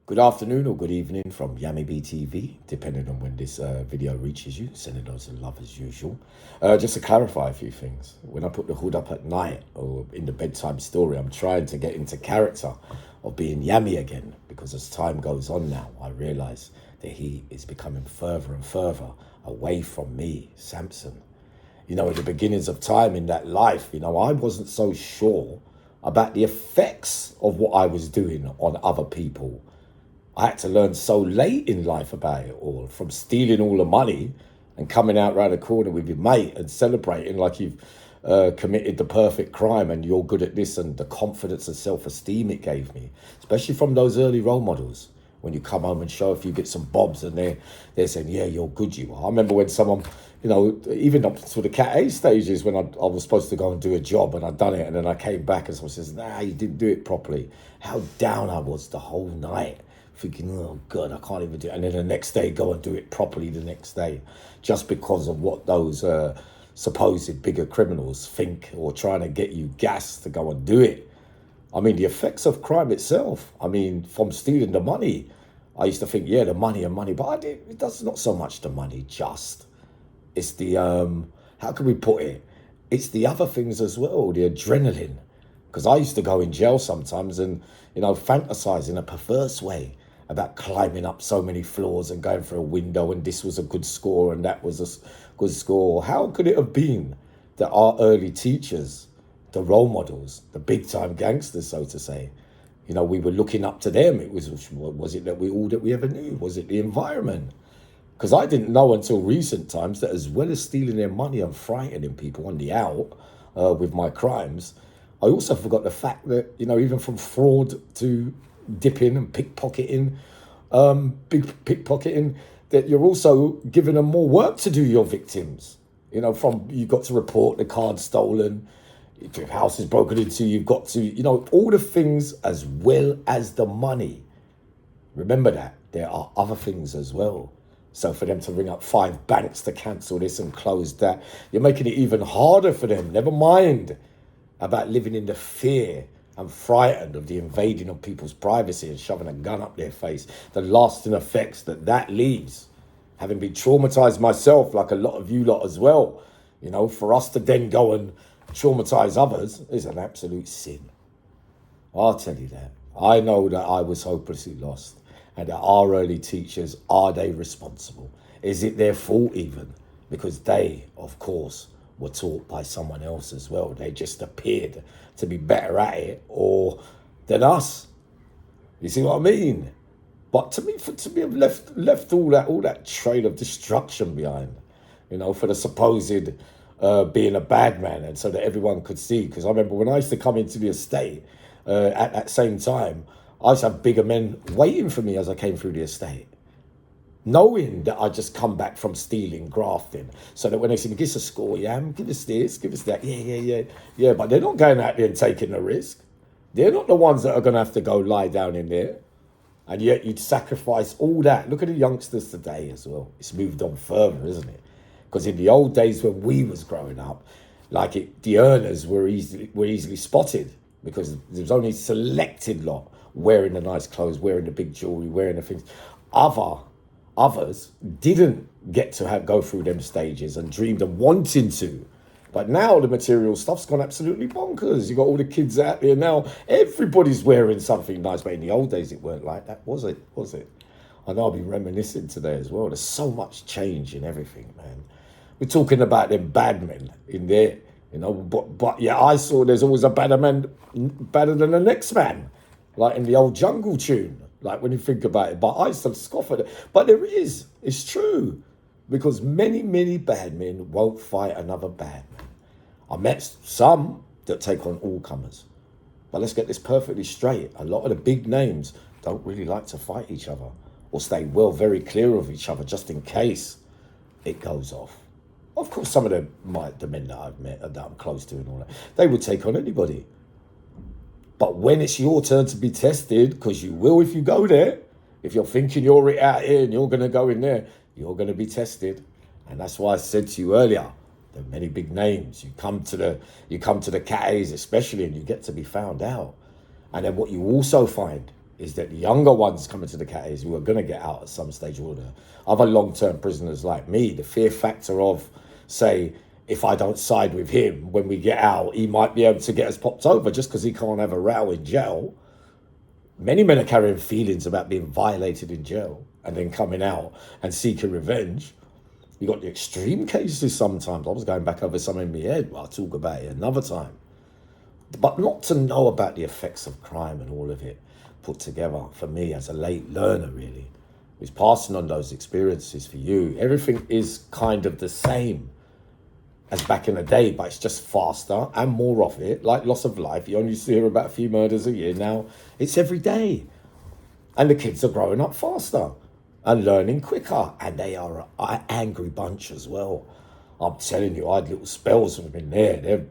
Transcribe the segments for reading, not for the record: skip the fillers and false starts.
Good afternoon or good evening from yammybtv, depending on when this video reaches you. Sending those love as usual. Just to clarify a few things, when I put the hood up at night or in the bedtime story, I'm trying to get into character of being Yammy again, because as time goes on now, I realise that he is becoming further and further away from me, Samson. You know, at the beginnings of time in that life, I wasn't so sure about the effects of what I was doing on other people. I had to learn so late in life about it all, from stealing all the money and coming out round the corner with your mate and celebrating like you've committed the perfect crime and you're good at this, and the confidence and self-esteem it gave me, especially from those early role models. When you come home and show a few bits and bobs and they're saying, yeah, you're good, you are. I remember when someone, even up to the Cat A stages, when I was supposed to go and do a job and I'd done it, and then I came back and someone says, nah, you didn't do it properly. How down I was the whole night, thinking, oh God, I can't even do it. And then the next day, go and do it properly the next day, just because of what those supposed bigger criminals think, or trying to get you gassed to go and do it. I mean, the effects of crime itself, from stealing the money, I used to think, yeah, the money, but that's not so much the money, just. It's the, how can we put it? It's the other things as well, the adrenaline. Because I used to go in jail sometimes and, fantasize in a perverse way about climbing up so many floors and going through a window, and this was a good score and that was a good score. How could it have been that our early teachers, the role models, the big time gangsters, so to say, we were looking up to them? Was it that we ever knew? Was it the environment? Because I didn't know until recent times that, as well as stealing their money and frightening people on the out with my crimes, I also forgot the fact that, even from fraud to dipping and pickpocketing, that you're also giving them more work to do, your victims. From you got to report the card stolen, if your house is broken into, you've got to, all the things as well as the money. Remember that there are other things as well. So for them to ring up 5 banks to cancel this and close that, you're making it even harder for them. Never mind about living in the fear and frightened of the invading of people's privacy and shoving a gun up their face. The lasting effects that leaves. Having been traumatized myself, like a lot of you lot as well, for us to then go and traumatize others is an absolute sin. I'll tell you that. I know that I was hopelessly lost, and that our early teachers, are they responsible? Is it their fault even? Because they, of course, were taught by someone else as well. They just appeared to be better at it or than us. You see what I mean? But to me, to be left all that trail of destruction behind, for the supposed being a bad man, and so that everyone could see. Because I remember when I used to come into the estate at that same time, I used to have bigger men waiting for me as I came through the estate, knowing that I just come back from stealing, grafting, so that when they see me, give us a score, give us this, give us that, yeah. But they're not going out there and taking the risk. They're not the ones that are going to have to go lie down in there. And yet you'd sacrifice all that. Look at the youngsters today as well. It's moved on further, isn't it? Because in the old days when we was growing up, the earners were easily spotted, because there was only a selected lot wearing the nice clothes, wearing the big jewelry, wearing the things. Others didn't get to go through them stages and dreamed of wanting to. But now the material stuff's gone absolutely bonkers. You got all the kids out there now. Everybody's wearing something nice. But in the old days, it weren't like that, was it? I know I'll be reminiscing today as well. There's so much change in everything, man. We're talking about them bad men in there, But yeah, I saw there's always a better man, better than the next man. Like in the old Jungle tune, like when you think about it. But I used to scoff at it. But there is, it's true. Because many, many bad men won't fight another bad man. I met some that take on all comers. But let's get this perfectly straight. A lot of the big names don't really like to fight each other, or stay very clear of each other, just in case it goes off. Of course, some of the men that I've met, that I'm close to and all that, they would take on anybody. But when it's your turn to be tested, because you will if you go there, if you're thinking you're out here and you're going to go in there, you're going to be tested. And that's why I said to you earlier, there are many big names. You come to the Cat A's especially, and you get to be found out. And then what you also find is that the younger ones coming to the cates who are going to get out at some stage, or the other long-term prisoners like me, the fear factor of, say, if I don't side with him when we get out, he might be able to get us popped over just because he can't have a row in jail. Many men are carrying feelings about being violated in jail and then coming out and seeking revenge. You got the extreme cases sometimes. I was going back over some in my head, but I'll talk about it another time. But not to know about the effects of crime and all of it put together, for me as a late learner really, is passing on those experiences for you. Everything is kind of the same as back in the day, but it's just faster and more of it. Like loss of life, you only used to hear about a few murders a year. Now it's every day. And the kids are growing up faster and learning quicker. And they are an angry bunch as well. I'm telling you, I had little spells with them in there.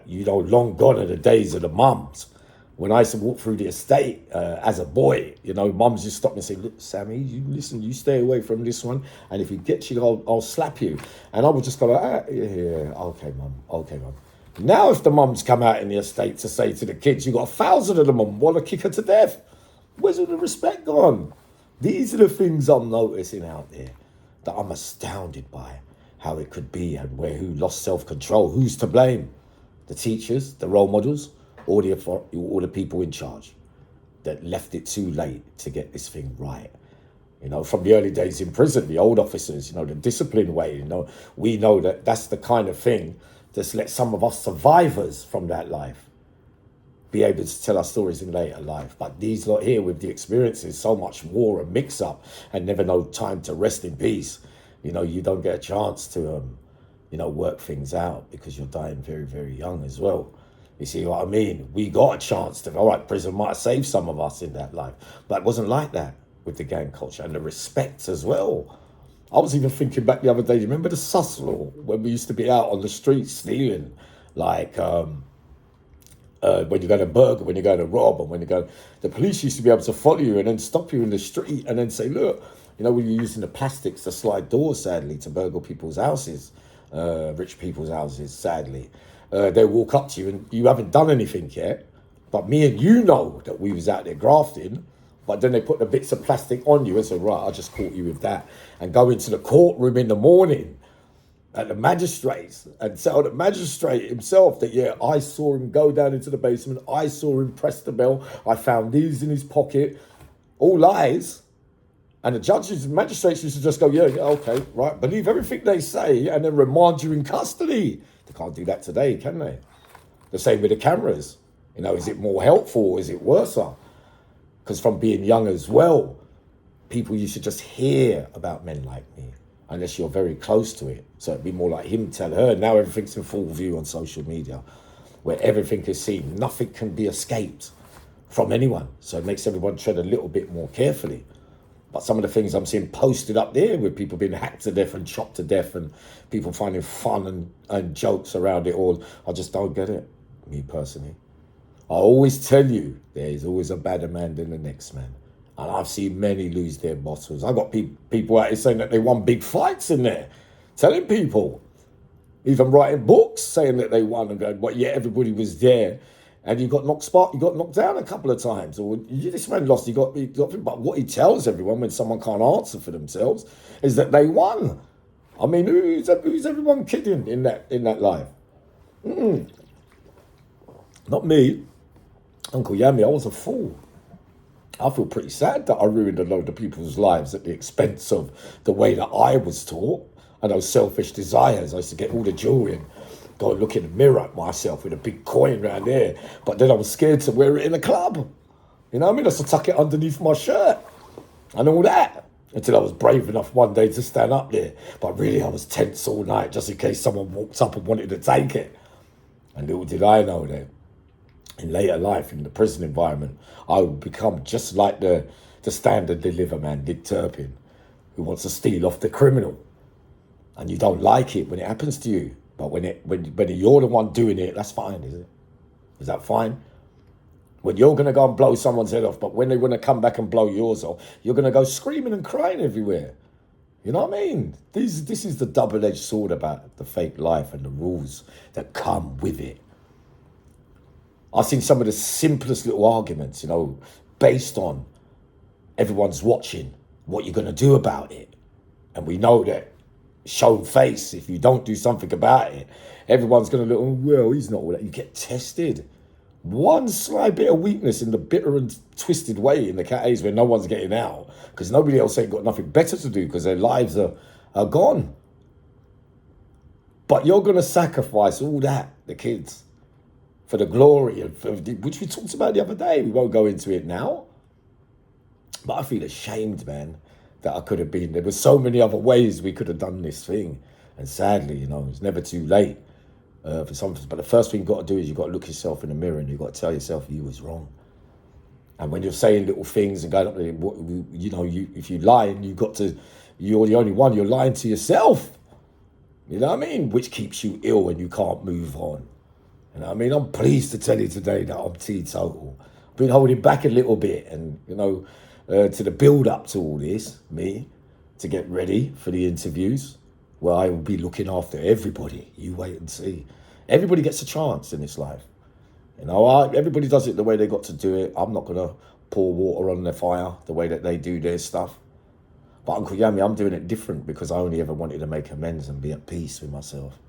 Long gone are the days of the mums. When I used to walk through the estate as a boy, mums just stop me and say, look, Sammy, you stay away from this one. And if he gets you, I'll slap you. And I would just go, yeah, okay, mum. Now if the mums come out in the estate to say to the kids, you got 1,000 of them and want to kick her to death, where's all the respect gone? These are the things I'm noticing out there that I'm astounded by. How it could be and who lost self-control. Who's to blame? The teachers, the role models, or the people in charge that left it too late to get this thing right. From the early days in prison, the old officers, the discipline way, we know that that's the kind of thing that's let some of us survivors from that life be able to tell our stories in later life. But these lot here with the experiences, so much war and mix up and never no time to rest in peace. You don't get a chance to, work things out because you're dying very, very young as well. You see what I mean? We got a chance to, all right, prison might have saved some of us in that life. But it wasn't like that with the gang culture and the respect as well. I was even thinking back the other day, you remember the sus law when we used to be out on the streets stealing, like when you're going to burgle, when you're going to rob, and the police used to be able to follow you and then stop you in the street and then say, look, when you're using the plastics to slide doors, sadly, to burgle people's houses, rich people's houses, sadly. They walk up to you and you haven't done anything yet, but me and you know that we was out there grafting, but then they put the bits of plastic on you and say, right, I just caught you with that, and go into the courtroom in the morning at the magistrates and tell the magistrate himself that, yeah, I saw him go down into the basement, I saw him press the bell, I found these in his pocket, all lies. And the judges and magistrates used to just go, yeah, okay, right, believe everything they say and then remand you in custody. They can't do that today, can they? The same with the cameras. Is it more helpful or is it worse? Because from being young as well, people used to just hear about men like me, unless you're very close to it. So it'd be more like him tell her. Now everything's in full view on social media, where everything is seen. Nothing can be escaped from anyone. So it makes everyone tread a little bit more carefully. But some of the things I'm seeing posted up there with people being hacked to death and chopped to death and people finding fun and jokes around it all, I just don't get it, me personally. I always tell you, there's always a badder man than the next man. And I've seen many lose their bottles. I got people out here saying that they won big fights in there, telling people, even writing books saying that they won and going, but yeah, everybody was there. And you got knocked down a couple of times, or this man lost. But what he tells everyone when someone can't answer for themselves is that they won. I mean, who's everyone kidding in that life? Not me, Uncle Yammy. I was a fool. I feel pretty sad that I ruined a load of people's lives at the expense of the way that I was taught and those selfish desires. I used to get all the jewelry and go and look in the mirror at myself with a big coin around there. But then I was scared to wear it in a club. You know what I mean? I used to tuck it underneath my shirt and all that. Until I was brave enough one day to stand up there. But really, I was tense all night just in case someone walked up and wanted to take it. And little did I know that in later life, in the prison environment, I would become just like the standard deliver man, Dick Turpin, who wants to steal off the criminal. And you don't like it when it happens to you. But when you're the one doing it, that's fine, is it? Is that fine? When you're going to go and blow someone's head off, but when they want to come back and blow yours off, you're going to go screaming and crying everywhere. You know what I mean? This is the double-edged sword about the fake life and the rules that come with it. I've seen some of the simplest little arguments, based on everyone's watching what you're going to do about it. And we know that shown face, if you don't do something about it, everyone's going to look, oh, well, he's not all that. You get tested. One slight bit of weakness in the bitter and twisted way in the cat A's where no one's getting out because nobody else ain't got nothing better to do because their lives are gone. But you're going to sacrifice all that, the kids, for the glory, which we talked about the other day. We won't go into it now. But I feel ashamed, man, that I could have been. There were so many other ways we could have done this thing. And sadly, it's never too late for something. But the first thing you've got to do is you've got to look yourself in the mirror and you've got to tell yourself you was wrong. And when you're saying little things and going up there, if you lie, and you're the only one, you're lying to yourself. You know what I mean? Which keeps you ill and you can't move on. You know what I mean? I'm pleased to tell you today that I'm teetotal. I've been holding back a little bit and, to the build up to all this, to get ready for the interviews, where I will be looking after everybody. You wait and see. Everybody gets a chance in this life. Everybody does it the way they got to do it. I'm not going to pour water on their fire the way that they do their stuff. But Uncle Yammy, I'm doing it different because I only ever wanted to make amends and be at peace with myself.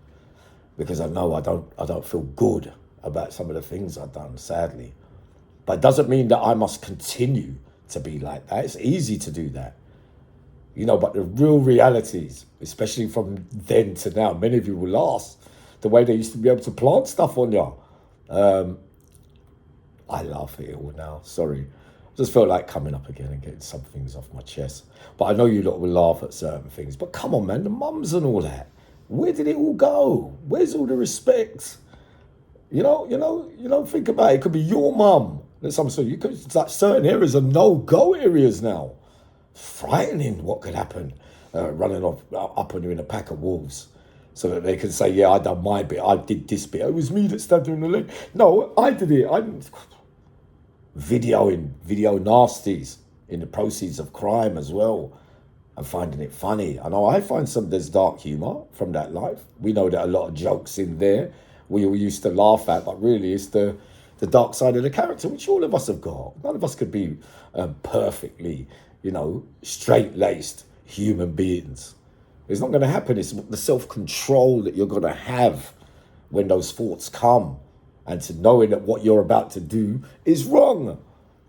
Because I know I don't feel good about some of the things I've done, sadly. But it doesn't mean that I must continue to be like that. It's easy to do that. But the real realities, especially from then to now, many of you will laugh the way they used to be able to plant stuff on you. I laugh at it all now, sorry. Just felt like coming up again and getting some things off my chest. But I know you lot will laugh at certain things. But come on, man, the mums and all that. Where did it all go? Where's all the respect? Think about it. It could be your mum. There's it's like certain areas are no-go areas now. Frightening what could happen running up on you in a pack of wolves. So that they can say, yeah, I done my bit. I did this bit. It was me that stabbed her in the leg. No, I did it. I'm video nasties in the proceeds of crime as well. And finding it funny. I know I find there's dark humour from that life. We know that a lot of jokes in there we all used to laugh at, but really it's the dark side of the character, which all of us have got. None of us could be perfectly, straight-laced human beings. It's not going to happen. It's the self-control that you're going to have when those thoughts come and to knowing that what you're about to do is wrong.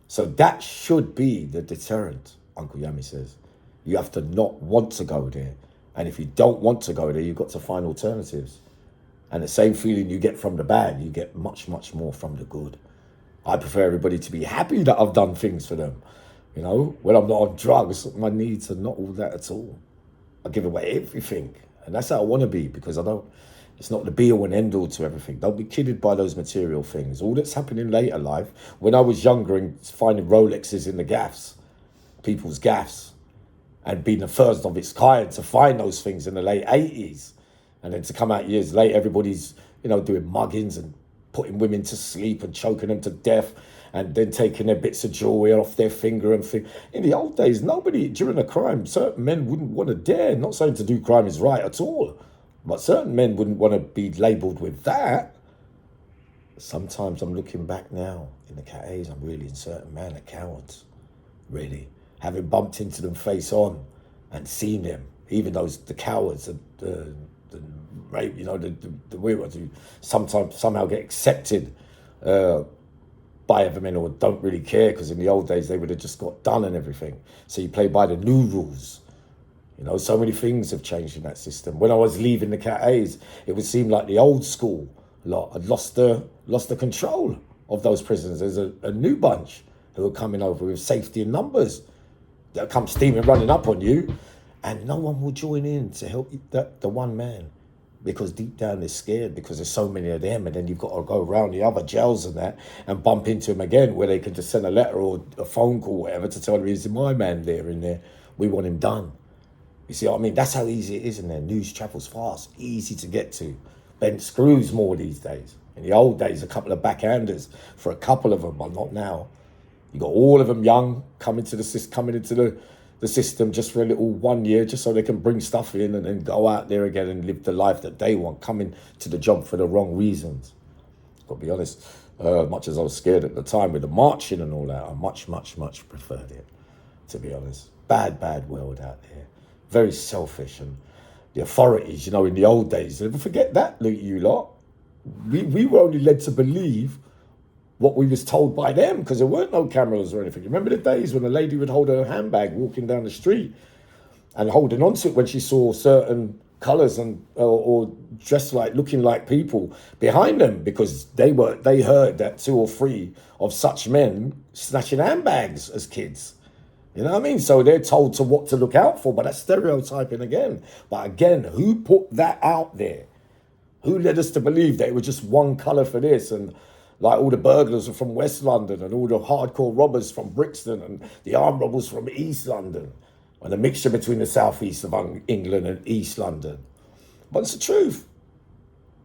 So that should be the deterrent, Uncle Yammy says. You have to not want to go there. And if you don't want to go there, you've got to find alternatives. And the same feeling you get from the bad, you get much, much more from the good. I prefer everybody to be happy that I've done things for them. When I'm not on drugs, my needs are not all that at all. I give away everything. And that's how I want to be, because it's not the be all and end all to everything. Don't be kidded by those material things. All that's happening later life, when I was younger and finding Rolexes in the gaffs, people's gaffs, and being the first of its kind to find those things in the late 80s. And then to come out years later, everybody's, doing muggings and putting women to sleep and choking them to death and then taking their bits of jewelry off their finger and thing. In the old days, nobody, during a crime, certain men wouldn't want to dare. Not saying to do crime is right at all, but certain men wouldn't want to be labelled with that. Sometimes I'm looking back now in the cat A's, I'm really in certain men are cowards, really. Having bumped into them face on and seen them, even the cowards, the rape, the weird who sometimes somehow get accepted by other men or don't really care, because in the old days they would have just got done and everything. So you play by the new rules. So many things have changed in that system. When I was leaving the cat A's, it would seem like the old school lot had lost the control of those prisons. There's a new bunch who are coming over with safety in numbers. They'll come steaming, running up on you, and no one will join in to help you, the one man, because deep down they're scared because there's so many of them, and then you've got to go around the other jails and that and bump into them again, where they can just send a letter or a phone call or whatever to tell them, is my man there in there? We want him done. You see what I mean? That's how easy it is in there. News travels fast, easy to get to. Bent screws more these days. In the old days, a couple of backhanders for a couple of them, but not now. You got all of them young coming into the system just for a little 1 year, just so they can bring stuff in and then go out there again and live the life that they want, coming to the job for the wrong reasons. Got to be honest, Much as I was scared at the time with the marching and all that, I much preferred it, to be honest. Bad world out there. Very selfish. And the authorities, you know, in the old days, never forget that, you lot. We were only led to believe what we was told by them, because there weren't no cameras or anything. Remember the days when a lady would hold her handbag walking down the street and holding on to it when she saw certain colours and or dressed like, looking like people behind them, because they heard that 2 or 3 of such men snatching handbags as kids. You know what I mean? So they're told to what to look out for, but that's stereotyping again. But again, who put that out there? Who led us to believe that it was just one colour for this, and like all the burglars are from West London and all the hardcore robbers from Brixton and the armed robbers from East London, and a mixture between the southeast of England and East London? But it's the truth.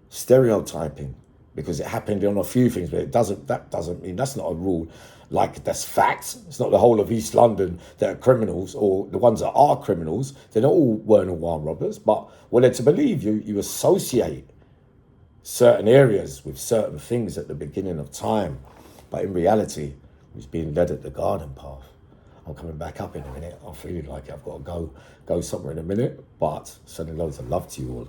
Stereotyping, because it happened on a few things, but that doesn't mean, that's not a rule. Like, that's facts. It's not the whole of East London that are criminals, or the ones that are criminals. They're not all, weren't all armed robbers, but we're led to believe you associate certain areas with certain things at the beginning of time. But in reality, it's being led at the garden path. I'm coming back up in a minute. I'm feeling like I've got to go somewhere in a minute, but sending loads of love to you all.